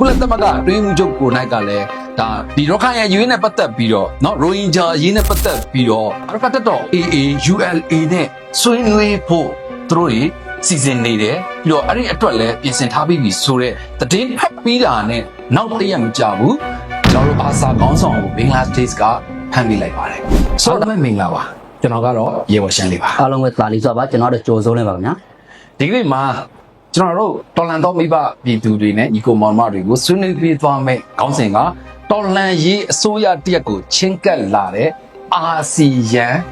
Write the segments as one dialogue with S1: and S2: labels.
S1: ကုလသမဂ္ဂတွင်းမှုချုပ်ကိုနိုင်ကလည်းဒါဒီရခိုင်ရဲ့ယူရင်းနဲ့ပတ်သက်ပြီးတော့เนาะရိုဟင်ဂျာအရေးနဲ့ပတ်သက်ပြီးတော့အရဖတ်တော် AA ULA နဲ့ဆွေးနွေးဖို့သူတို့စီစဉ်နေတယ်ပြီးတော့အဲ့ဒီအတွက်လည်းပြင်ဆင်ထားပြီးပြီဆိုတော့တည်င်းဖတ်ပြီးတာနဲ့နောက်တရက်မကြဘူးကျွန်တော်တို့အာဆာခေါင်းဆောင်ကိုဘင်္ဂလားဒေ့ရှ်ကဖမ်းပေးလိုက်ပါတယ်ဆိုတော့မင်္ဂလာပါကျွန်တော်ကတော့ရေဝရှမ်းလေးပါ
S2: အားလုံးပဲသာလီဆိုပါကျွန်တော်တို့ကြိုးစိုးနေပါခင်ဗျာ
S1: ဒီကနေ့မှာကျွန်တော်တို့တော်လန်တော်မိဘပြည်သူတွေနဲ့ညီကိုမောင်မတွေကိုဆွေးနွေးပြီးသွားမယ်ခေါင်းစဉ်ကတော်လန်ရေးအစိုးရတရက်ကိုချင်းကပ်လာတဲ့အာဆီယံ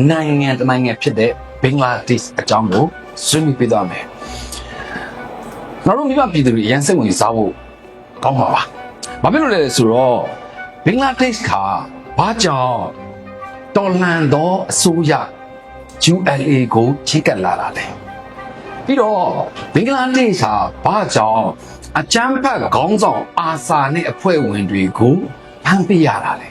S1: နိုင်ငံတစ်နိုင်ငံဖြစ်တဲ့ဘင်္ဂလားဒေ့ရှ်အကြောင်းကိုဆွေးနွေးပြီးသွားမယ်။နောက်တော့မိဘပြည်သူတွေအရင်စိတ်ဝင်စားဖို့ကောင်းပါပါ။ဘာဖြစ်လို့လဲဆိုတော့ဘင်္ဂလားဒေ့ရှ်ကဘာကြောင့်တော်လန်တော်အစိုးရ ULA ကိုချင်းကပ်လာတာလဲ။ပြီးတော့ဘင်္ဂလားဒေ့ရှ်ကဘာကြောင့်အကြမ်းဖက်ခေါင်းဆောင်အာဆာနဲ့အဖွဲ့ဝင်တွေကိုဖမ်းပေးရတာလ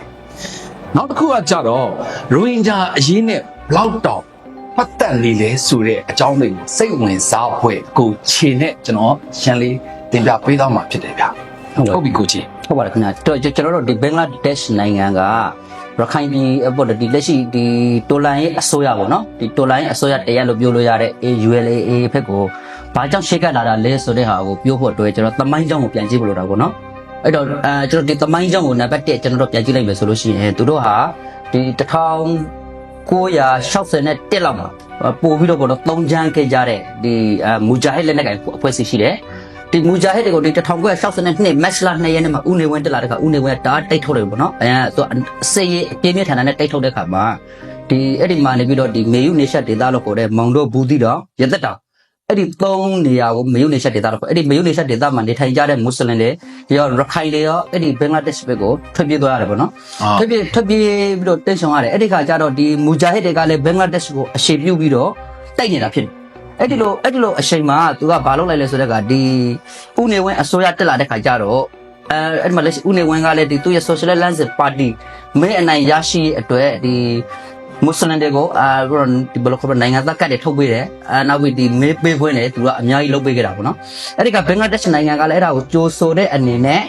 S1: ဲနောက်တစ်ခုကကြတော့ရိုဟင်ဂျာအရေးနဲ့ဘလောက်တောင်ပတ်သက်နေလဲဆိုတဲ့အကြောင်းတွေကိုစိတ်ဝင်စားဖွဲ့ကိုချေနဲ့ကျွန်တော်ရှင်းလေးတင်ပြပေးသွားမှာဖြစ်တယ်ဗျဟုတ်ပြီကိုချေ
S2: ဟုတ်ပါတယ်ခင်ဗျာကျွန်တော်တို့ဒီဘင်္ဂလားဒေ့ရှ်နိုင်ငံကရခိုင်ပြည်ပေါ့ဒီလက်ရှိဒီတိုလန်ရဲ့အစိုးရပေါ့နော်ဒီတိုလန်ရဲ့အစိုးရတရားလို့ပြောလို့ရတဲ့ ULA ဘက်ကိုဘာကြောင့်ရှေ့ကလာတာလဲဆိုတဲ့ဟာကိုပြောဖို့အတွက်ကျွန်တော်သမိုင်းကြောင်းကိုပြန်ကြည့်ဖို့လိုတာပေါ့နော်အဲ့တော့ကျွန်တော်ဒီသမိုင်းကြောင်းကိုနံပါတ်1ကျွန်တော်တို့ပြန်ကြည့်လိုက်မယ်ဆိုလို့ရှိရင်သူတို့ဟာဒီ1961လောက်မှာပို့ပြီးတော့ပေါ့နော်3ချမ်းခဲ့ကြတဲ့ဒီမူဂျာဟစ်လက်နက်ကိုင်အဖွဲ့အစည်းရှိတယ်ဒီမူဂျာဟစ်တွေကိုဒီ1962မတ်လ2ရက်နေ့မှာဦးနေဝင်းတက်လာတဲ့ခါဦးနေဝင်းတားတိတ်ထုတ်တယ်ပေါ့နော်သူစေရေးအပြင်းပြထန်တဲ့တိတ်ထုတ်တဲ့ခါမှာဒီအဲ့ဒီမှာနေပြီးတော့ဒီမေယူနေရှက်ဒေသလို့ခေါ်တဲ့မောင်တို့ဘူးသီးတော်ရသက်တောင်အဲ့ဒီ3နေရာကိုမေယူနေရှက်ဒေသလို့ခေါ်အဲ့ဒီမေယူနေရှက်ဒေသမှာနေထိုင်ကြတဲ့မွတ်စလင်တွေရောရခိုင်တွေရောအဲ့ဒီဘင်္ဂလားဒေ့ရှ်ဘက်ကိုထွက်ပြေးသွားရတယ်ပေါ့နော်ထွက်ပြေးပြီးတော့တင်းဆောင်ရတယ်အဲ့ဒီခါကျတော့ဒီမူဂျာဟစ်တွေကလည်းဘင်္ဂလားဒေ့ရှ်ကိုအရှိပြုပြီးတော့တိုက်နေတာဖြစ်တယ်အဲ့ဒီလိုအချိန်မှာသူကဘာလုပ်လိုက်လဲဆိုတော့ကဒီဦးနေဝင်းအစိုးရတက်လာတဲ့ခါကျတော့အဲ့ဒီမှာလက်ရှိဦးနေဝင်းကလည်းဒီသူ့ရဲ့ Social Alliance Party မဲအနိုင်ရရှိအတွက်ဒီမွတ်စလင်တွေကိုဒီဘလော့ခ်နိုင်ငံသားကတ်တွေထုတ်ပေးတယ်နောက်ပြီးဒီမေးပေးခွင့်တွေသူကအများကြီးလုပ်ပေးခဲ့တာပေါ့နော်အဲ့ဒီကဘင်္ဂလားဒေ့ရှ်နိုင်ငံကလည်းအဲ့ဒါကိုကြိုးဆိုတဲ့အနေနဲ့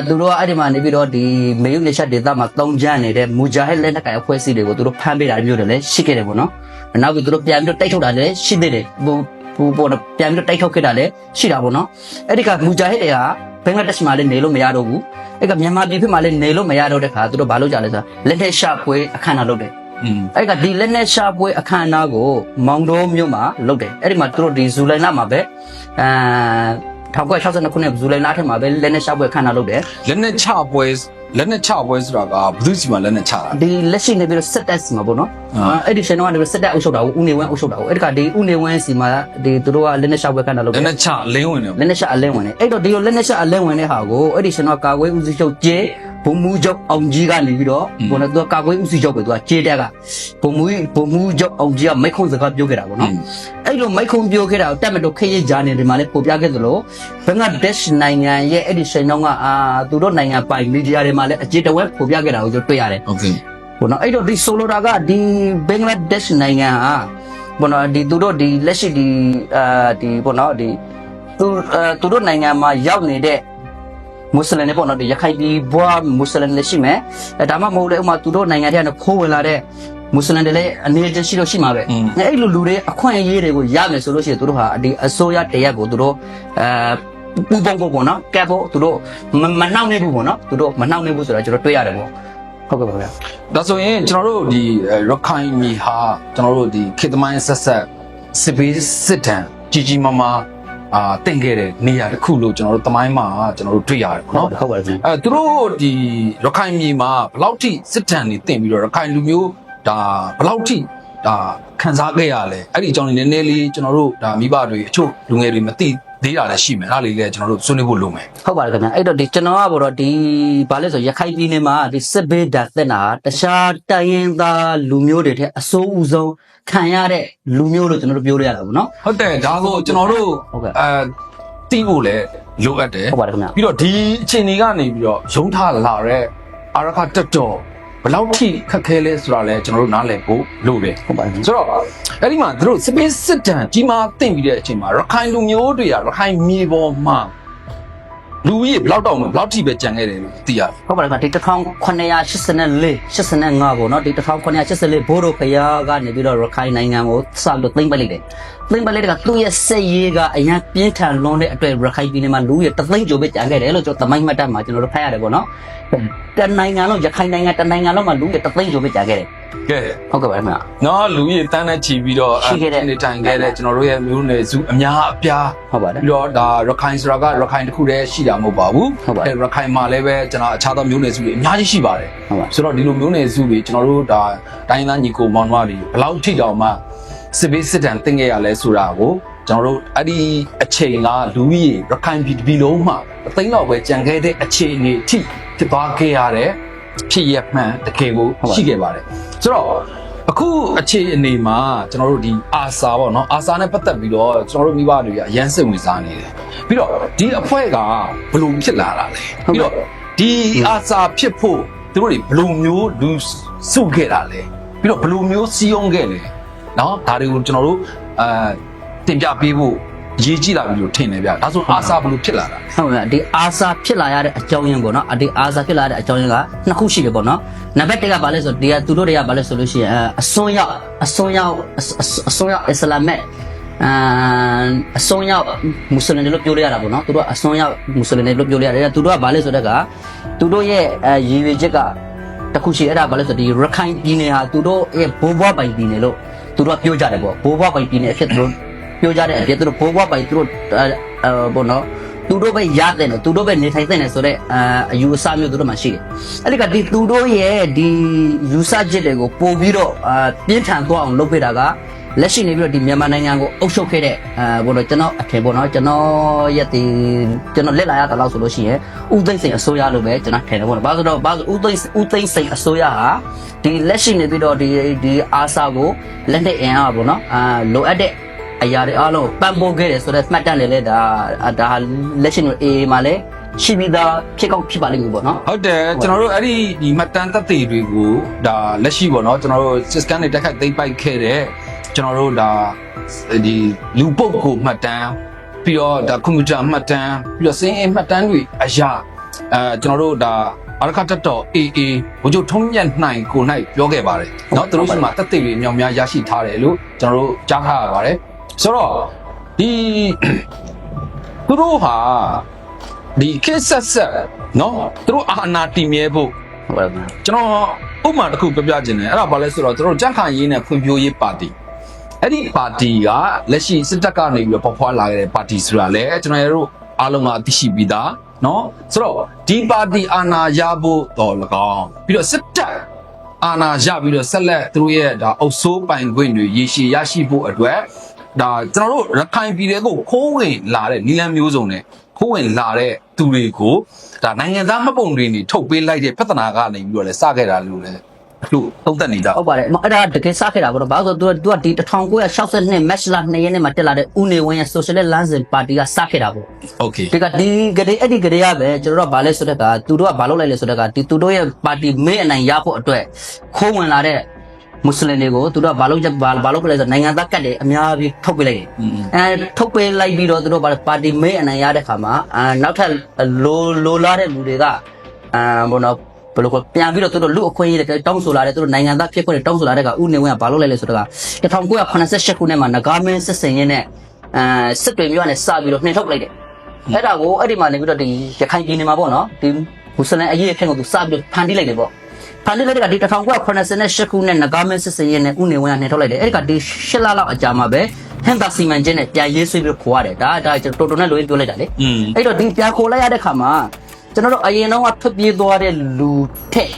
S2: သူတို့ကအဲ့ဒီမှာနေပြီးတော့ဒီမေယူနေရှက်ဒေသမှာ3ချမ်းနေတဲ့မူဂျာဟစ်လက်နက်ကိုင်အဖွဲ့အစည်းတွေကိုသူတို့ဖမ်းပေးတာမျိုးတွေလည်းရှိခဲ့တယ်ပေါ့နော်နောက်ပြီးသူတို့ပြန်ပြီးတော့တိုက်ထုတ်တာလည်းရှိသေးတယ်ပေါ့ပြန်ပြီးတော့တိုက်ထုတ်ခဲ့တာလည်းရှိတာပေါ့နော်အဲ့ဒီကမူဂျာဟစ်တွေကဘင်္ဂလားဒေ့ရှ်မှာလည်းနေလို့မရတော့ဘူးအဲ့ကမြန်မာပြည်ဖြစ်မှာလည်းနေလို့မရတော့တဲ့ခါသူတို့ဘာလုပ်ကြလဲဆိုတော့လက်ထက်ရှာပွဲအခမ်းအနားလုပ်တယ်အဲ့ကဒီလက်နဲ့ရှာပွဲအခမ်းအနားကိုမောင်တော်မြို့မှာလုပ်တယ်အဲ့ဒီမှာသူတို့ဒီဇူလိုင်လမှာပဲ1962ခုနှစ်ဇူလိုင်လထဲမှာပဲလက်နဲ့ရှာပွဲအခမ်းအနားလုပ်တယ်လ
S1: က်နဲ့ချပွဲဆိုတာကဘယ်သူစီမှာလက်နဲ့ချတာ
S2: ဒီလက်ရှိနေပြီးတော့စစ်တပ်စီမှာပေါ့နော်အဲ့ဒီရှင်တော့ကနေစစ်တပ်အုပ်ချုပ်တာကိုဦးနေဝင်းအုပ်ချုပ်တာကိုအဲ့ဒီကဒီဦးနေဝင်းစီမှာဒီသူတို့ကလက်နဲ့ရှာပွဲအခမ်းအနားလုပ်တယ်လ
S1: က်နဲ့ချအလင်းဝင်တယ်
S2: လက်နဲ့ချအလင်းဝင်တယ်အဲ့တော့ဒီလိုလက်နဲ့ချအလင်းဝင်တဲ့ဟာကိုအဲ့ဒီရှင်တော့ကာကွယ်ဦးစီးချုပ်ကျေဘုံမူချုပ်အောင်ကြီးကနေပြီးတော့ဘုံနဲ့သူကကာကွယ်ဦးစီးချုပ်ပဲသူကကျေတက်ကဘုံမူချုပ်အောင်ကြီးကမိတ်ခုံစကားပြောခဲ့တာပေါ့နော်အဲ့လိုမိတ်ခုံပြောခဲ့တာကိုတက်မတော့ခေရေးဂျာနေဒီမှာလည်းပို့ပြခဲ့သလိုဘင်္ဂလားဒေ့ရှ်နိုင်ငံရဲ့အဲ့ဒီရှင်တော့ကသူတို့နိုင်ငံပိုင်မီဒီယာတွေမှာလည်းအကြေတဝက်ပို့ပြခဲ့တာကိုတွေ့ရတယ်โ
S1: อเคဘ
S2: ုံနော်အဲ့တော့ဒီဆိုလိုတာကဒီဘင်္ဂလားဒေ့ရှ်နိုင်ငံဟာဘုံနော်ဒီသူတို့ဒီလက်ရှိဒီဘုံနော်ဒီသူတို့နိုင်ငံမှာရောက်နေတဲ့မွတ်စလင်တွေပေါ့နော်ဒီရခိုင်ပြည်ဘွားမွတ်စလင်တွေရှိမယ်ဒါမှမဟုတ်လေဥမာသူတို့နိုင်ငံထဲကနေခိုးဝင်လာတဲ့မွတ်စလင်တွေလည်းအနေနဲ့ရှိလို့ရှိမှာပဲအဲ့လိုလူတွေအခွင့်အရေးတွေကိုရမယ်ဆိုလို့ရှိရင်သူတို့ဟာဒီအစိုးရတရက်ကိုသူတို့ပူပေါင်းဖို့ပေါ့နော်ကဲဖို့သူတို့မနှောက်နေဘူးပေါ့နော်သူတို့မနှောက်နေဘူးဆိုတော့ကျွန်တော်တွေ့ရတယ်ပေါ့ဟုတ်ကဲ့ပါဗျာ
S1: ဒါဆိုရင်ကျွန်တော်တို့ဒီရခိုင်ပြည်ဟာကျွန်တော်တို့ဒီခေတ်သမိုင်းဆက်စစ်ပေးစစ်တမ်းကြီးမားမားတင်ခဲ့တဲ့နေရာတစ်ခုလို့ကျွန်တော်တို့တမိုင်းမှာကျွန်တော်တို့တွေ့ရတယ်ပေါ့နော်ဟ
S2: ုတ်ပါတယ်
S1: သူတို့ဒီရခိုင်ပြည်မှာဘယ်လောက်ထိစစ်တမ်းတွေတင်ပြီးတော့ရခိုင်လူမျိုးဒါဘယ်လောက်ထိဒါခံစားခဲ့ရလဲအဲ့ဒီအကြောင်းလေးနည်းနည်းလေးကျွန်တော်တို့ဒါမိဘတွေအချို့လူငယ်တွေမသိသေးတာလည်းရှိမယ်အဲ့ဒါလေးလည်းကျွန်တော်တို့ဆွေးနွေးဖို့လိုမယ်ဟ
S2: ုတ်ပါတယ်ခင်ဗျာအဲ့တော့ဒီကျွန်တော်ကပေါ့တော့ဒီဘာလဲဆိုရခိုင်ပြည်နယ်မှာဒီစစ်ဘေးဓာတ်သက်တာတခြားတိုင်းရင်းသားလူမျိုးတွေတဲ့အဆိုးအဆုံးခံရတဲ့လူမျိုးလို့ကျွန်တော်တို့ပြောလို့ရတာပေါ့နော်ဟ
S1: ုတ်တယ်ဒါဆိုကျွန်တော်တို့တီးဖို့လည်းလိုအပ်တယ်
S2: ဟုတ်ပါတယ်ခင်ဗျာပ
S1: ြီးတော့ဒီအခြေအနေကနေပြီးတော့ရုံးထားလာတဲ့အာရခတက်တော်ဘယ်လောက်ထိခက်ခဲလဲဆိုတာလဲကျွန်တော်တို့နားလည်ဖို့လိုတယ်ဟ
S2: ုတ်ပါတယ်
S1: ဆိုတော့အဲ့ဒီမှာသူတို့စပင်းစစ်တမ်းကြီးမားတင်ပြီးတဲ့အချိန်မှာရခိုင်လူမျိုးတွေကရခိုင်မြေပေါ်မှာ လူကြီးဘလောက်တောင်ဘလောက်ထိပဲကြံခဲ့တယ်လို့သိရတယ်
S2: ဟုတ်ပါတယ်ဒီ1984ပေါ့နော်ဒီ1984ဘိုးတို့ခရကနေပြီးတော့ရခိုင်နိုင်ငံကိုစလို့သိမ့်ပလိုက်တယ်သိမ့်ပလိုက်တဲ့ကသူ့ရဲ့စက်ရေးကအရင်ပြင်းထန်လွန်တဲ့အတွက်ရခိုင်ပြည်နယ်မှာလူရဲ့တသိန်းကျော်ပဲကြံခဲ့တယ်လို့ကျွန်တော်သမိုင်းမှတ်တမ်းမှာကျွန်တော်တို့ဖတ်ရတယ်ပေါ့နော်တနိုင်ငံလုံးရခိုင်နိုင်ငံတနိုင်ငံလုံးမှာလူရဲ့တသိန်းကျော်ပဲကြံခဲ့တယ်
S1: ကဲ
S2: ဟုတ်ကဲ့ပါခင်ဗျာ
S1: နော်လူကြီးတန်းနဲ့ချီပြီးတော့နေထိုင်ခဲ့တဲ့ကျွန်တော်တို့ရဲ့မျိုးနယ်စုအများအပြား
S2: ဟုတ်ပါတယ်
S1: ပြီးတော့ဒါရခိုင်ဆိုတာကရခိုင်တစ်ခုတည်းရှိတာမဟုတ်ပါဘူး
S2: ဟုတ်ပါတယ်
S1: ရခိုင်မှာလည်းပဲကျွန်တော်အခြားသောမျိုးနယ်စုတွေအများကြီးရှိပါတယ်
S2: ဟုတ်ပါ
S1: ဆိုတော့ဒီလိုမျိုးနယ်စုတွေကျွန်တော်တို့ဒါတိုင်းသားညီကိုမောင်နှမတွေဘလောက်ထိတောင်မှစစ်ဘေးစစ်တမ်းတင်ခဲ့ရလဲဆိုတာကိုကျွန်တော်တို့အဲ့ဒီအချိန်ကလူကြီးရခိုင်ပြည်လုံးမှာအသိန်းတော့ပဲကြံခဲ့တဲ့အချိန်အထိဖြစ်သွားခဲ့ရတဲ့ဖြစ်ရမှန်တကယ်ကိုရှိခဲ့ပါတယ်ဆိုတော့အခုအခြေအနေမှာကျွန်တော်တို့ဒီအာစာပေါ့နော်အာစာနဲ့ပတ်သက်ပြီးတော့ကျွန်တော်တို့မိဘတွေကအရန်စိတ်ဝင်စားနေတယ်ပြီးတော့ဒီအဖွဲ့ကဘလို့ဖြစ်လာတာလဲပြီးတော့ဒီအာစာဖြစ်ဖို့သူတို့တွေဘလို့မျိုးလူစုခဲ့တာလဲပြီးတော့ဘလို့မျိုးစီးအောင်ခဲ့လဲနော်ဒါတွေကိုကျွန်တော်တို့တင်ပြပေးဖို့ရေးကြည့်လာပြီလို့ထင်တယ်ဗျဒါဆိုအာစာဘလို့ဖြစ်လာတာ
S2: ဟုတ်ကဲ့ဒီအာစာဖြစ်လာရတဲ့အကြောင်းရင်းပေါ့နော်ဒီအာစာဖြစ်လာတဲ့အကြောင်းရင်းကနှစ်ခုရှိတယ်ပေါ့နော်နံပါတ်1ကဘာလဲဆိုဒီကသူတို့တွေကဘာလဲဆိုလို့ရှိရင်အစွန်းရောက်အစွန်းရောက်အစ္စလာမစ်အစွန်းရောက်မွတ်စလင်တွေလို့ပြောရတာပေါ့နော်သူတို့ကအစွန်းရောက်မွတ်စလင်တွေလို့ပြောရရတယ်သူတို့ကဘာလဲဆိုတော့ကသူတို့ရဲ့ရည်ရွယ်ချက်ကတခုရှိအဲ့ဒါဘာလဲဆိုဒီရခိုင်ပြည်နယ်ဟာသူတို့ရဲ့ဘိုးဘွားပိုင်ပြည်နယ်လို့သူတို့ကပြောကြတယ်ပေါ့ဘိုးဘွားပိုင်ပြည်နယ်အဖြစ်သူတို့ပြောကြတဲ့အပြင်သူတို့ဘိုးဘွားပိုင်သူတို့ဘောနော်သူတို့ပဲရတယ်နော်သူတို့ပဲနေထိုင်တဲ့ဆိုတော့အယူအဆမျိုးသူတို့မှရှိတယ်အဲ့ဒီကဒီသူတို့ရဲ့ဒီယူဆချက်တွေကိုပို့ပြီးတော့ပြင်းထန်သွားအောင်လုပ်ပေးတာကလက်ရှိနေပြီးတော့ဒီမြန်မာနိုင်ငံကိုအုပ်ချုပ်ခဲ့တဲ့ဘောနော်ကျွန်တော်အထင်ပေါ့နော်ကျွန်တော်ရက်ဒီကျွန်တော်လက်လာရတာလို့ဆိုလို့ရှိရင်ဦးသိန်းစိန်အစိုးရလို့ပဲကျွန်တော်ထင်တယ်ပေါ့နော်ဘာလို့တော့ဦးသိန်းစိန်အစိုးရဟာဒီလက်ရှိနေပြီးတော့ဒီအာစာကိုလက်နဲ့အင်အားပေါ့နော်လိုအပ်တဲ့အရာတွေအားလုံးပံ့ပိုးခဲ့တယ်ဆိုတော့မှတ်တမ်းလေဒါလက်ရှိအေးမှာလည်းရှိပြီးသားဖြစ်ကောက်ဖြစ်ပါလိမ့်မယ်ပေါ့နော်
S1: ဟုတ်တယ်ကျွန်တော်တို့အဲ့ဒီမှတ်တမ်းသက်သေတွေကိုဒါလက်ရှိပေါ့နော်ကျွန်တော်တို့ system တွေတက်ခတ်သိမ့်ပိုက်ခဲ့တဲ့ကျွန်တော်တို့ဒါဒီလူပုတ်ကိုမှတ်တမ်းပြီးတော့ဒါကွန်ပျူတာမှတ်တမ်းပြီးတော့စင်းအမှတ်တမ်းတွေအရာကျွန်တော်တို့ဒါအရခတ်တော် AA ဘုချုပ်ထုံးမြတ်နိုင်ကို၌ပြောခဲ့ပါတယ်เนาะသူတို့ရှိမှသက်သေတွေအများများရရှိထားတယ်လို့ကျွန်တော်တို့ကြားထားရပါတယ်ဆိုတော့ဒီသူတို့ဟာဒီခေတ်ဆက်နော်သူတို့အာဏာတည်မြဲဖို့
S2: ဟုတ်ပါဘူး
S1: ကျွန်တော်ဥပမာတစ်ခုပြပြခြင်းတယ်အဲ့ဒါဘာလဲဆိုတော့သူတို့ကြံ့ခိုင်ရေးနဲ့ဖွံ့ဖြိုးရေးပါတီအဲ့ဒီပါတီကလက်ရှိစစ်တပ်ကနေပြီးတော့ပေါ်ဖွာလာခဲ့တဲ့ပါတီဆိုတာလေကျွန်တော်တို့အားလုံးကအသိရှိပြီးသားနော်ဆိုတော့ဒီပါတီအာဏာရဖို့တော်၎င်းပြီးတော့စစ်တပ်အာဏာရပြီးတော့ဆက်လက်သူတို့ရဲ့ဒါအုပ်စိုးပိုင်ခွင့်တွေရရှိရရှိဖို့အတွက်ဒါကျွန်တော်တို့ရခိုင်ပြည်နယ်ကိုခိုးဝင်လာတဲ့နီလန်မျိုးစုံနဲ့ခိုးဝင်လာတဲ့သူတွေကိုဒါနိုင်ငံသားမှတ်ပုံတွေနေထုတ်ပေးလိုက်တဲ့ပြဿနာကနေပြီးတော့လဲစခဲ့တာလို့လဲလို့သုံးသပ်နေကြ
S2: ဟုတ်ပါတယ်အဲ့ဒါတကယ်စခဲ့တာပေါ့နော်ဘာလို့ဆိုတော့သူကဒီ1962 match လ2ရက်နေ့မှာတက်လာတဲ့ဦးနေဝင်းရဲ့ socialist လမ်းစဉ်ပါတီကစခဲ့တာပေါ့
S1: โอเค
S2: ဒီကဒီအဲ့ဒီကလေးရပဲကျွန်တော်တို့ကဘာလဲဆိုတော့ကသူတို့ကဘာလုပ်လိုက်လဲဆိုတော့ကဒီသူတို့ရဲ့ပါတီမေးအနိုင်ရဖို့အတွက်ခိုးဝင်လာတဲ့မွတ်စလင်တွေကိုသူတို့ကဘာလုပ်ပြလဲဆိုနိုင်ငံသားကတ်တွေအများကြီးထုတ်ပေးလိုက်တယ်ထုတ်ပေးလိုက်ပြီးတော့သူတို့ပါတီမေးအနိုင်ရတဲ့ခါမှာနောက်ထပ်လိုလာတဲ့လူတွေကဘောနော်ဘယ်လိုပြန်ပြီးတော့သူတို့လူအခွင့်အရေးတွေတောင်းဆိုလာတယ်သူတို့နိုင်ငံသားဖြစ်ခွင့်တွေတောင်းဆိုလာတဲ့ကဥနေဝင်းကဘာလုပ်လိုက်လဲဆိုတော့က1988ခုနှစ်မှာနဂါမင်းစစ်စင်ရင်နဲ့စစ်တွေမျိုးနဲ့စပြီးတော့နှင်ထုတ်လိုက်တယ်အဲ့ဒါကိုအဲ့ဒီမှာနေပြီးတော့ဒီရခိုင်ပြည်နယ်မှာပေါ့နော်ဒီမွတ်စလင်အရေးအခင်းကိုသူစပြီးတော့ဖန်တီးလိုက်တယ်ပေါ့ဖန်တီးလိုက်တဲ့ကဒီ1988ခုနှစ်နဂါမင်းစစ်စင်ရင်နဲ့ဥနေဝင်းကနှင်ထုတ်လိုက်တယ်အဲ့ဒီကဒီ8လလောက်အကြာမှာပဲဟန်တာစီမန်ချင်းနဲ့ပြန်ရေးဆွေးပြီးခေါ်ရတယ်ဒါကျွန်တော်တော်တော်နဲ့လိုရင်းပြောလိုက်တာလေအဲ့တော့ဒီပြန်ခေါ်လိုက်ရတဲ့ခါမှာကျွန်တော်တို့အရင်တော့ထွက်ပြေးသွားတဲ့လူထက်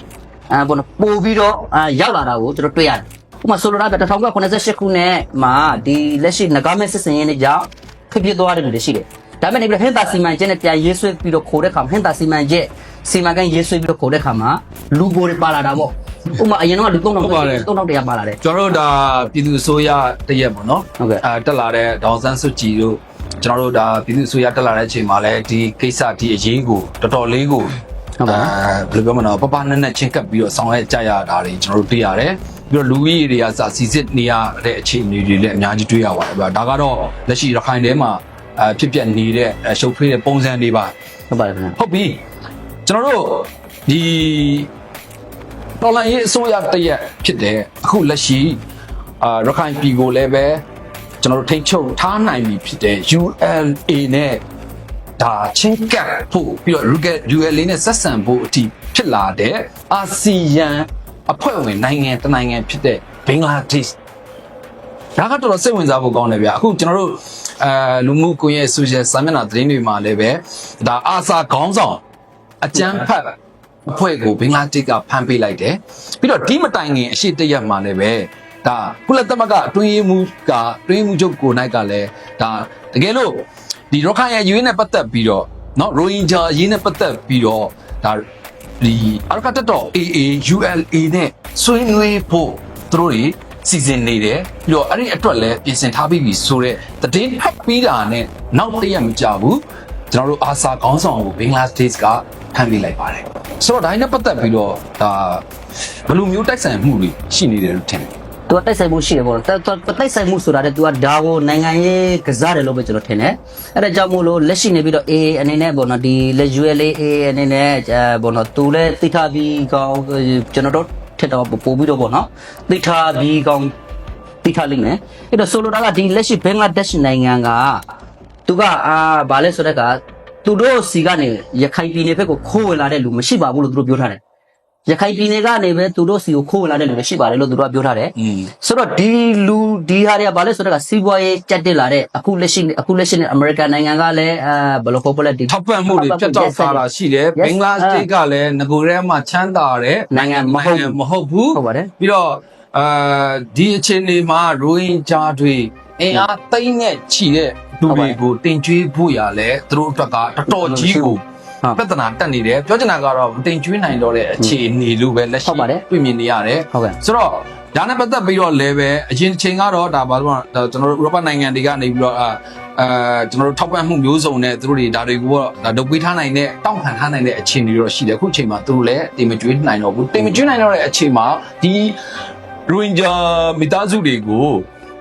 S2: ဘောနော်ပို့ပြီးတော့ရောက်လာတာကိုကျွန်တော်တွေ့ရတယ်ဥပမာဆိုလိုတာက1988ခုနှစ်မှာဒီလက်ရှိနဂါမဲစစ်စင်ရင်တွေကြောင့်ထွက်ပြေးသွားတဲ့လူတွေရှိတယ်ဒါပေမဲ့ဒီဟန်တာစီမန်ချင်းနဲ့ပြန်ရေးဆွဲပြီးတော့ခေါ်တဲ့ခါဟန်တာစီမန်ချက်စီမံကိန်းရေးဆွဲပြီးတော့ခေါ်တဲ့ခါမှာလူပိုတွေပါလာတာပေါ့ဥပမာအရင်တော့လူ3000တရားပါလာတယ်
S1: ကျွန်တော်တို့ဒါပြည်သူအစိုးရတရက်ပေါ့နော်
S2: ဟုတ်ကဲ့
S1: တက်လာတဲ့ဒေါန်ဆန်းစုကြည်တို့ကျွန်တော်တို့ဒါပြည်သူ့အစိုးရတက်လာတဲ့အချိန်မှာလည်းဒီကိစ္စဒီအရေးကိုတော်တော်လေးကိုဘယ်လိုပြောမလဲပပနဲ့ချင်းကပ်ပြီးတော့ဆောင်ရွက်ကြရတာတွေကျွန်တော်တို့တွေ့ရတယ်ပြီးတော့လူကြီးတွေကစာစီစစ်နေရတဲ့အခြေအနေတွေလည်းအများကြီးတွေ့ရပါတယ်ဗျာဒါကတော့လက်ရှိရခိုင်ထဲမှာ ဖြစ်ပျက်နေတဲ့ရှုပ်ထွေးတဲ့ပုံစံတွေပါ
S2: ဟုတ်ပါတယ်ခင်ဗျာ
S1: ဟုတ်ပြီကျွန်တော်တို့ဒီတော်လန်ရေးအစိုးရတရက်ဖြစ်တဲ့အခုလက်ရှိရခိုင်ပြည်ကိုလည်းပဲကျွန်တော်တို့ထိန်းချုပ်ထားနိုင်ပြီဖြစ်တဲ့ ULA နဲ့ဒါချင်းကပ်ဖို့ပြီးတော့ ULA နဲ့ဆက်ဆံဖို့အထိဖြစ်လာတဲ့အာဆီယံအဖွဲ့ဝင်နိုင်ငံတနိုင်ငံဖြစ်တဲ့ဘင်္ဂလားဒေ့ရှ်ဒါကတော့တော်စိတ်ဝင်စားဖို့ကောင်းတယ်ဗျအခုကျွန်တော်တို့လူမှုကွန်ရက် social စာမျက်နှာသတင်းတွေမှာလည်းပဲဒါအာဆာခေါင်းဆောင်အကြမ်းဖက်အဖွဲ့ကိုဘင်္ဂလားဒေ့ရှ်ကဖမ်းပေးလိုက်တယ်ပြီးတော့ဒီမတိုင်ခင်အရှိတရက်မှာလည်းပဲဒါကုလသမဂ္ဂအတွင်းရေးမှူးချုပ်ကိုနိုင်ကလည်းဒါတကယ်လို့ဒီရခိုင်ရဲ့ယူရင်းနဲ့ပတ်သက်ပြီးတော့เนาะရိုဟင်ဂျာအရေးနဲ့ပတ်သက်ပြီးတော့ဒါဒီအရကတတော် AA ULA နဲ့ဆွေးနွေးဖို့သူတို့တွေစီစဉ်နေတယ်ပြီးတော့အဲ့ဒီအတွက်လည်းပြင်ဆင်ထားပြီးပြီဆိုတော့တည်င်းဖတ်ပြီးတာနဲ့နောက်တရက်မကြဘူးကျွန်တော်တို့အာဆာခေါင်းဆောင်ကိုဘင်္ဂလားဒေ့ရှ်ကဖမ်းပေးလိုက်ပါတယ်ဆိုတော့ဒါနဲ့ပတ်သက်ပြီးတော့ဒါဘယ်လိုမျိုးတိုက်ဆိုင်မှုတွေရှိနေတယ်လို့ထင်တယ်သ
S2: ူတိုက်ဆိုင်မှုရှိတယ်ပေါ့နော်တိုက်ဆိုင်မှုဆိုတာတဲ့သူကဒါကိုနိုင်ငံရေးကစားတယ်လို့ပဲကျွန်တော်ထင်တယ်အဲ့ဒါကြောင့်မို့လို့လက်ရှိနေပြီးတော့ AA အနေနဲ့ပေါ့နော်ဒီလက် ULA AA အနေနဲ့ပေါ့နော်သူလည်းသိထားပြီးကောင်းကျွန်တော်တို့ထက်တော့ပို့ပြီးတော့ပေါ့နော်သိထားပြီးကောင်းသိထားလိမ့်မယ်အဲ့တော့ဆိုလိုတာကဒီလက်ရှိဘင်္ဂလားဒေ့ရှ်နိုင်ငံကသူကဘာလဲဆိုတော့ကသူတို့စီကနေရခိုင်ပြည်နယ်ဘက်ကိုခိုးဝင်လာတဲ့လူမရှိပါဘူးလို့သူတို့ပြောထားတယ်ရခိုင်ပြည်နယ်ကနေပဲသူတို့စီကိုခိုးဝင်လာတဲ့လူတွေရှိပါတယ်လို့သူတို့ကပြောထားတယ်ဆိုတော့ဒီဟာတွေကဘာလဲဆိုတော့ကစီးပွားရေးကြက်တက်လာတဲ့အခုလက်ရှိနဲ့အမေရိကန်နိုင်ငံကလည်းဘယ်လိုခေါ်ပလဲဒီ
S1: ထောက်ပံ့မှုတွေပြတ်တောက်သွားတာရှိတယ်ဘင်္ဂလားဒေ့ရှ်ကလည်းငကိုရဲမှာချမ်းသာတဲ့န
S2: ိုင်ငံမဟုတ်ဘူး
S1: ဟုတ်ပါတယ်ပြီးတော့ဒီအခြေအနေမှာရိုဟင်ဂျာတွေအင်အားသိမ်းနဲ့ချီတဲ့လူတွေကိုတင်ကျွေးဖို့ရလဲသူတို့အတွက်ကတော်တော်ကြီးကိုပြဿနာတက်နေတယ်ပြောချင်တာကတော့မတင်ကျွေးနိုင်တော့တဲ့အခြေအနေလို့ပဲလက်ရှိတွေ့မြင်နေရတယ်ဆိုတော့ဒါနဲ့ပတ်သက်ပြီးတော့လည်းပဲအရင်ချိန်ကတော့ဒါဘာလို့ကျွန်တော်တို့ဥရောပနိုင်ငံတွေကနေပြီးတော့ကျွန်တော်တို့ထောက်ပံ့မှုမျိုးစုံနဲ့သူတို့တွေဒါတွေကိုတော့ဒါဒုတ်ပေးထားနိုင်တဲ့တောင်းခံထားနိုင်တဲ့အခြေအနေတွေတော့ရှိတယ်အခုချိန်မှာသူတို့လည်းတင်မကျွေးနိုင်တော့ဘူးတင်မကျွေးနိုင်တော့တဲ့အချိန်မှာဒီရိုဟင်ဂျာမိသားစုတွေကိ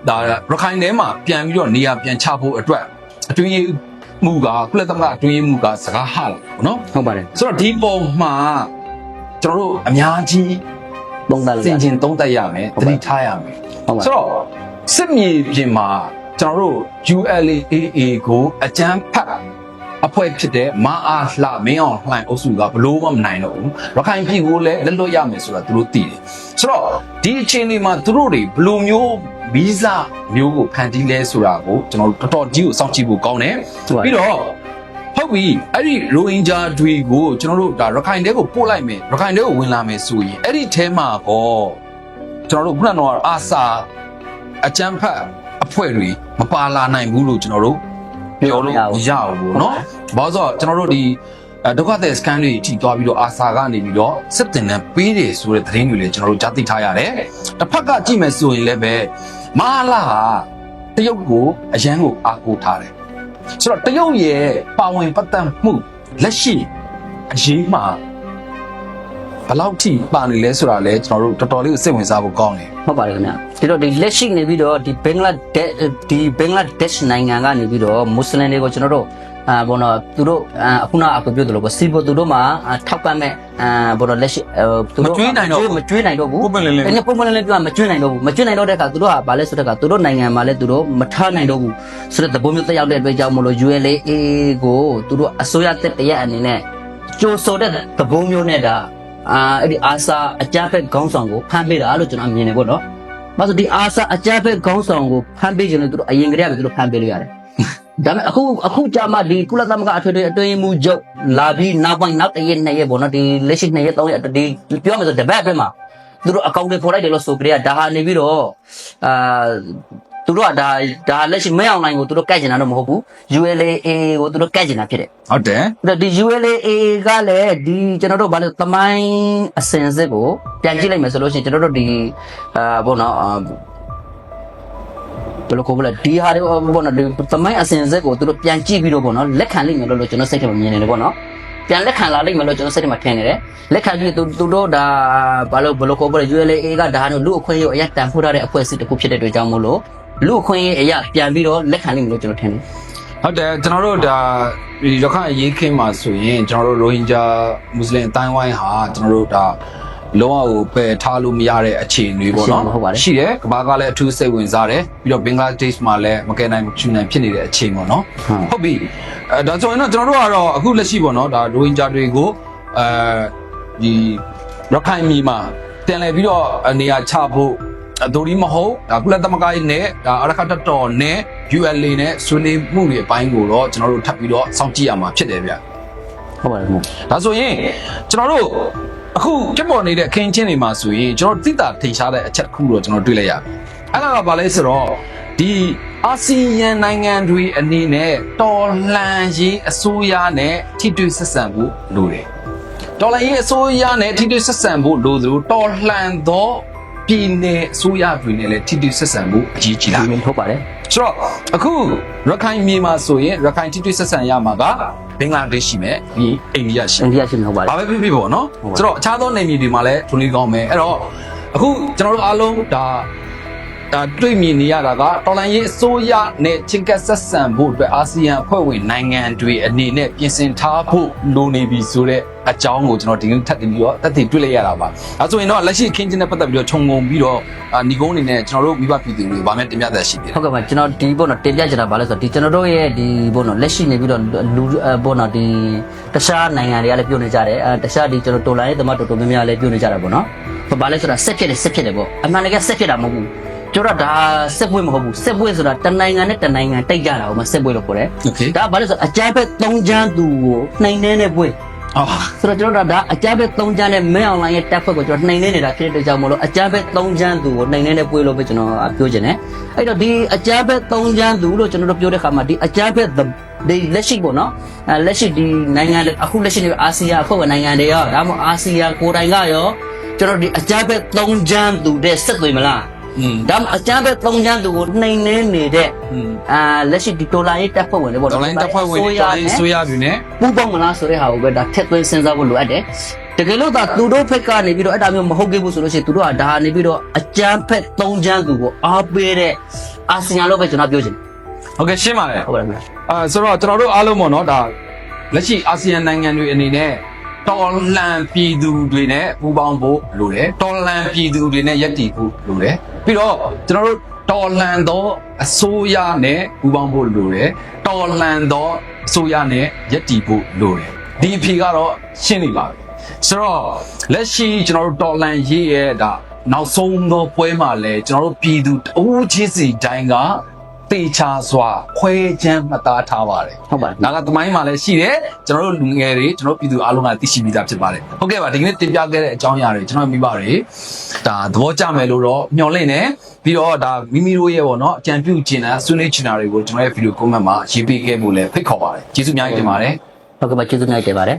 S1: ုဒါရခိုင်ထဲမှာပြန်ပြီးတော့နေရာပြန်ချဖို့အတွက်အတွင်းမှုကကုလသမဂ္ဂအတွင်းမှုကစကားဟလာပေါ့နော်
S2: ဟုတ်ပါတယ်ဆ
S1: ိုတော့ဒီပုံမှာကျွန်တော်တို့အများကြီး
S2: သုံးသပ်စ
S1: င်ကျင်သုံးသပ်ရမယ်သတိထားရမယ်ဆိုတော့စစ်မြေပြင်မှာကျွန်တော်တို့ ULA/AA ကိုအကြမ်းဖက်အဖွဲ့ဖြစ်တဲ့မအားလှမင်းအောင်လှိုင်အုပ်စုကဘလို့မနိုင်တော့ဘူးရခိုင်ပြည်ကိုလည်းလက်လွတ်ရမယ်ဆိုတာသူတို့သိတယ်ဆိုတော့ဒီအချိန်လေးမှာသူတို့တွေဘလို့မျိုးဗီဇမျိုးကိုဖန်တီးလဲဆိုတာကိုကျွန်တော်တို့တော်တော်ကြီးကိုစောင့်ကြည့်ဖို့ကောင်းတယ်ပြီးတော့ဟုတ်ပြီအဲ့ဒီရိုဟင်ဂျာတွေကိုကျွန်တော်တို့ဒါရခိုင်တဲကိုပို့လိုက်မယ်ရခိုင်တဲကိုဝင်လာမယ်ဆိုရင်အဲ့ဒီထဲမှာကောကျွန်တော်တို့ခုနကတော့အာဆာအကြမ်းဖက်အဖွဲ့တွေမပါလာနိုင်ဘူးလို့ကျွန်တော်တို့ပြောလို့ရအောင်ပေါ့နော်ဘာလို့ဆိုတော့ကျွန်တော်တို့ဒီဒုက္ခသည်စခန်းတွေထိသွားပြီးတော့အာဆာကနေပြီးတော့စစ်တင်နဲ့ပေးတယ်ဆိုတဲ့သတင်းတွေလည်းကျွန်တော်တို့ကြားသိထားရတယ်တစ်ဖက်ကကြည့်မယ်ဆိုရင်လည်းပဲမဟာလာတရုတ်ကိုအရန်ကိုအားကိုးထားတယ်ဆိုတော့တရုတ်ရဲ့ပါဝင်ပတ်သက်မှုလက်ရှိအရေးမှာဘယ်လောက်ထိပါနေလဲဆိုတာလည်းကျွန်တော်တို့တော်တော်လေးကိုစိတ်ဝင်စားဖို့ကောင်းတယ်ဟ
S2: ုတ်ပါတယ်ခင်ဗျာဒီတော့ဒီလက်ရှိနေပြီးတော့ဒီဘင်္ဂလားဒေ့ရှ်နိုင်ငံကနေပြီးတော့မွတ်စလင်တွေကိုကျွန်တော်တို့ဘောနော်သူတို့အခုနအခုပြောသလိုပေါ့စီဘောသူတို့မှာထောက်ပံ့မဲ့ဘောနော်လက်ရှိသူတို့မကျွေးနိုင်တော့ဘူးပုံမှန်လေးပြောမကျွေးနိုင်တော့ဘူးမကျွေးနိုင်တော့တဲ့အခါသူတို့ကဘာလဲဆိုတဲ့အခါသူတို့နိုင်ငံမှာလည်းသူတို့မထားနိုင်တော့ဘူးဆိုတဲ့သဘောမျိုးတက်ရောက်တဲ့အတွက်ကြောင့်မလို့ ULA/AA ကိုသူတို့အစိုးရတက်တရက်အနေနဲ့ကြိုးဆိုတဲ့သဘောမျိုးနဲ့ဒါအဲ့ဒီအာဆာအကြမ်းဖက်ခေါင်းဆောင်ကိုဖမ်းပေးတာလို့ကျွန်တော်မြင်နေပေါ့နော်။ဘာလို့ဒီအာဆာအကြမ်းဖက်ခေါင်းဆောင်ကိုဖမ်းပေးခြင်းလို့သူတို့အရင်ကတည်းကသူတို့ဖမ်းပေးလို့ရတယ်။ဒါပေမဲ့အခုကြာမှဒီကုလသမဂ္ဂအတွင်းမှုချုပ်လာပြီးနောက်ပိုင်းနောက်တစ်ရက်နှစ်ရက်ပေါ့နော်ဒီလက်ရှိနှစ်ရက်သုံးရက်ဒီပြောမယ်ဆိုတပတ်အတွင်းမှာသူတို့အကောင့်တွေဖော်လိုက်တယ်လို့ဆိုကြတဲ့ဒါဟာနေပြီးတော့သူတို့ကဒါလက်ရှိမင်းအောင်နိုင်ကိုသူတို့ကတ်ကျင်တာတော့မဟုတ်ဘူး ULA/AA ကိုသူတို့ကတ်ကျင်တာဖြစ်တယ်ဟ
S1: ုတ်တယ်
S2: ဒီ ULA/AA ကလည်းဒီကျွန်တော်တို့ဘာလို့သမိုင်းအစင်စစ်ကိုပြန်ကြည့်လိုက်မယ်ဆိုလို့ရှိရင်ကျွန်တော်တို့ဒီဘောနော်ဘယ်လိုခေါ်မလဲဒီဟာတွေဘောနော်ဒီသမိုင်းအစင်စစ်ကိုသူတို့ပြန်ကြည့်ပြီးတော့ဘောနော်လက်ခံလိမ့်မယ်လို့ကျွန်တော်စိတ်ထဲမှာမြင်နေတယ်ဘောနော်ပြန်လက်ခံလာလိမ့်မယ်လို့ကျွန်တော်စိတ်ထဲမှာထင်နေတယ်လက်ခံပြီးသူတို့ဒါဘာလို့ဘယ်လိုခေါ်မလဲ ULA/AA ကဒါလူအခွင့်အရေးအရတန်ဖိုးထားတဲ့အဖွဲ့အစည်းတစ်ခုဖြစ်တဲ့အတွက်ကြောင့်မို့လို့လူအခွင့်အရေးအရပြန်ပြီးတော့လက်ခံလိမ့်မယ်လို့ကျွန်တော်ထင်တယ်
S1: ဟုတ်တယ်ကျွန်တော်တို့ဒါဒီရခိုင်အရေးခင်းမှာဆိုရင်ကျွန်တော်တို့ရိုဟင်ဂျာမွတ်စလင်အတိုင်းဝိုင်းဟာကျွန်တော်တို့ဒါလုံးဝကိုပယ်ထားလို့မရတဲ့အခြေအနေပေါ့နော်ရှိတယ်ကမ္ဘာကလည်းအထူးစိတ်ဝင်စားတယ်ပြီးတော့ဘင်္ဂလားဒေ့ရှ်မှာလည်းမကယ်နိုင်ချူနိုင်ဖြစ်နေတဲ့အခြေပေါ့နော်ဟုတ်ပြီဒါဆိုရင်တော့ကျွန်တော်တို့ကတော့အခုလက်ရှိပေါ့နော်ဒါရိုဟင်ဂျာတွေကိုဒီရခိုင်ပြည်မှာတင်လည်ပြီးတော့နေရာချဖို့ဒိုရီမဟုတ်ဒါကုလသမဂ္ဂရဲ့နဲ့ဒါအရခတ်တော်နဲ့ ULA နဲ့ဆွေးနွေးမှုတွေအပိုင်းကိုတော့ကျွန်တော်တို့ထပ်ပြီးတော့စောင့်ကြည့်ရမှာဖြစ်တယ်ဗျ
S2: ဟုတ်ပါတယ်ခင်ဗျ
S1: ဒါဆိုရင်ကျွန်တော်တို့အခုဖြစ်ပေါ်နေတဲ့အခင်းချင်းတွေမှာဆိုရင်ကျွန်တော်သိတာထင်ရှားတဲ့အချက်တစ်ခုတော့ကျွန်တော်တွေ့လိုက်ရပြီအဲ့ဒါကဘာလဲဆိုတော့ဒီအာဆီယံနိုင်ငံတွေအနေနဲ့တော်လှန်ရေးအစိုးရနဲ့ထိတွေ့ဆက်ဆံဖို့လိုတယ်တော်လှန်ရေးအစိုးရနဲ့ထိတွေ့ဆက်ဆံဖို့လိုသလိုတော်လှန်သောပြည်နယ်အစိုးရတွေနဲ့လည်းထိတွေ့ဆက်ဆံဖို့အရေးကြီးတာ
S2: ဟုတ်ပါတယ်
S1: ဆိုတော့အခုရခိုင်မြေမှာဆိုရင်ရခိုင်ထိတွေ့ဆက်ဆံရမှာကဘင်္ဂလားဒေ့ရှ်ရှိမယ်ဒီအိန္ဒိယရှိ
S2: အိန္ဒိယရှိမှာဟုတ်ပါတယ်
S1: ဘာပဲဖြစ်ဖြစ်ပေါ့နော်ဆိုတော့အခြားသောနေမြေတွေမှာလည်းထုံးလေးကောင်းမယ်အဲ့တော့အခုကျွန်တော်တို့အားလုံးဒါတွေ့မြင်နေရတာကတော်လန်ရေးအစိုးရနဲ့ချင်းကပ်ဆက်ဆံဖို့အတွက်အာဆီယံအဖွဲ့ဝင်နိုင်ငံတွေအနေနဲ့ပြင်ဆင်ထားဖို့လိုနေပြီဆိုတဲ့အကြောင်းကိုကျွန်တော်ဒီနေ့ထပ်ပြီးတော့တက်တည်တွေ့လိုက်ရတာပါအဲဆိုရင်တော့လက်ရှိအခင်းချင်းနဲ့ပတ်သက်ပြီးတော့ခြုံငုံပြီးတော့ညီကုန်းအနေနဲ့ကျွန်တော်တို့မိဘပြည်သူတွေဗာမဲ့တင်ပြသက်ရှိတယ်
S2: ဟုတ်ကဲ့ပါကျွန်တော်ဒီဘောနော်တင်ပြချင်တာဗာလဲဆိုတော့ဒီကျွန်တော်တို့ရဲ့ဒီဘောနော်လက်ရှိနေပြီးတော့လူဘောနော်ဒီတခြားနိုင်ငံတွေကလည်းပြုတ်နေကြတယ်တခြားဒီကျွန်တော်တော်လိုင်းရဲ့တမတော်တော်များများလည်းပြုတ်နေကြတာပေါ့နော်ဗာလဲဆိုတာဆက်ဖြစ်တယ်ပေါ့အမှန်တကယ်ဆက်ဖြစ်တာမဟုတ်ဘူးကျွန်တော်ဒါစစ်ပွဲမဟုတ်ဘူးစစ်ပွဲဆိုတာတနိုင်ငံနဲ့တနိုင်ငံတိတ်ကြတာဟိုမှာစစ်ပွဲလို့ခေါ်တယ်
S1: Okay
S2: ဒါဗာလဲဆိုအကြိုက်ပဲ၃ချမ်းသူကိုနှိမ်နေတဲ့ပွဲ
S1: အော်
S2: ဆိုတော့ကျွန်တော်ဒါအကြမ်းဖက်၃ချမ်းနဲ့မင်းအွန်လိုင်းရဲ့တက်ဖွဲ့ကိုကျွန်တော်နှိမ်နေနေတာဖြစ်တဲ့ကြောင့်မလို့အကြမ်းဖက်၃ချမ်းသူကိုနှိမ်နေတဲ့ပွဲလို့ပဲကျွန်တော်ပြောချင်တယ်အဲ့တော့ဒီအကြမ်းဖက်၃ချမ်းသူလို့ကျွန်တော်တို့ပြောတဲ့ခါမှာဒီအကြမ်းဖက်ဒီလက်ရှိပေါ့နော်လက်ရှိဒီနိုင်ငံတွေအခုလက်ရှိနေအာဆီယံအဖွဲ့ဝင်နိုင်ငံတွေရောဒါမှမဟုတ်အာဆီယံကိုယ်တိုင်ကရောကျွန်တော်ဒီအကြမ်းဖက်၃ချမ်းသူတဲ့ဆက်သွေးမလားဒါမှအကြမ်းဖက်၃ချမ်းသူကိုနှိမ်နေနေတဲ့လက်ရှိဒီဒေါ်လာရေးတက်ဖွဲ့ဝင်တွေပေါ့
S1: တော်လိုင်းတပ်ဖွဲ့ဝင်တွေတော်လိုင်းအစိုးရတွေနဲ့
S2: ပူပေါင်းမလားဆိုတဲ့ဟာကိုပဲဒါထက်သွင်းစဉ်းစားဖို့လိုအပ်တယ်တကယ်လို့ဒါသူတို့ဖက်ကနေပြီးတော့အဲ့ဒါမျိုးမဟုတ်ခဲ့ဘူးဆိုလို့ရှိရင်သူတို့ကဒါနေပြီးတော့အကြမ်းဖက်၃ချမ်းသူကိုအားပေးတဲ့အာဆီယံလို့ပဲကျွန်တော်ပြောချင်တယ်
S1: ဟုတ်ကဲ့ရှင်းပါတယ်
S2: ဟုတ်ပါတယ်ခင်ဗျာ
S1: ဆိုတော့ကျွန်တော်တို့အားလုံးပေါ့နော်ဒါလက်ရှိအာဆီယံနိုင်ငံတွေအနေနဲ့တော်လှန်ပြည်သူတွေနဲ့ပူးပေါင်းဖို့လိုတယ်တော်လှန်ပြည်သူတွေနဲ့ယက်တီဖို့လိုတယ်ပြီးတော့ကျွန်တော်တို့တော်လှန်သောအစိုးရနဲ့ပူးပေါင်းဖို့လိုတယ်တော်လှန်သောအစိုးရနဲ့ယက်တီဖို့လိုတယ်ဒီအဖြေကတော့ရှင်းနေပါပြီဆိုတော့လက်ရှိကျွန်တော်တို့တော်လှန်ရေးရဲ့ဒါနောက်ဆုံးသောပွဲမှာလဲကျွန်တော်တို့ပြည်သူအူးချင်းစီတိုင်းကတေချာစွာခွဲချမ်းမှတ်သားထားပါတယ်
S2: ဟုတ်ပါတယ်
S1: ဒါကသမိုင်းမှာလည်းရှိတယ်ကျွန်တော်တို့လူငယ်တွေကျွန်တော်ပြည်သူအားလုံးကသိရှိပြီးသားဖြစ်ပါတယ်ဟုတ်ကဲ့ပါဒီကနေ့တင်ပြခဲ့တဲ့အကြောင်းအရာတွေကျွန်တော်မိဘတွေဒါသဘောကျမယ်လို့တော့မျှော်လင့်နေပြီးတော့ဒါမိမိတို့ရဲ့ပေါ့နော်အကြံပြုချင်တာဆွေးနွေးချင်တာတွေကိုကျွန်တော်ရဲ့ဗီဒီယိုကွန်မန့်မှာရေးပေးခဲ့ဖို့လည်းဖိတ်ခေါ်ပါတယ်ကျေးဇူးအများကြီးတင်ပါတယ်
S2: ဟုတ်ကဲ့ပါကျေးဇူးများတင်ပါတယ်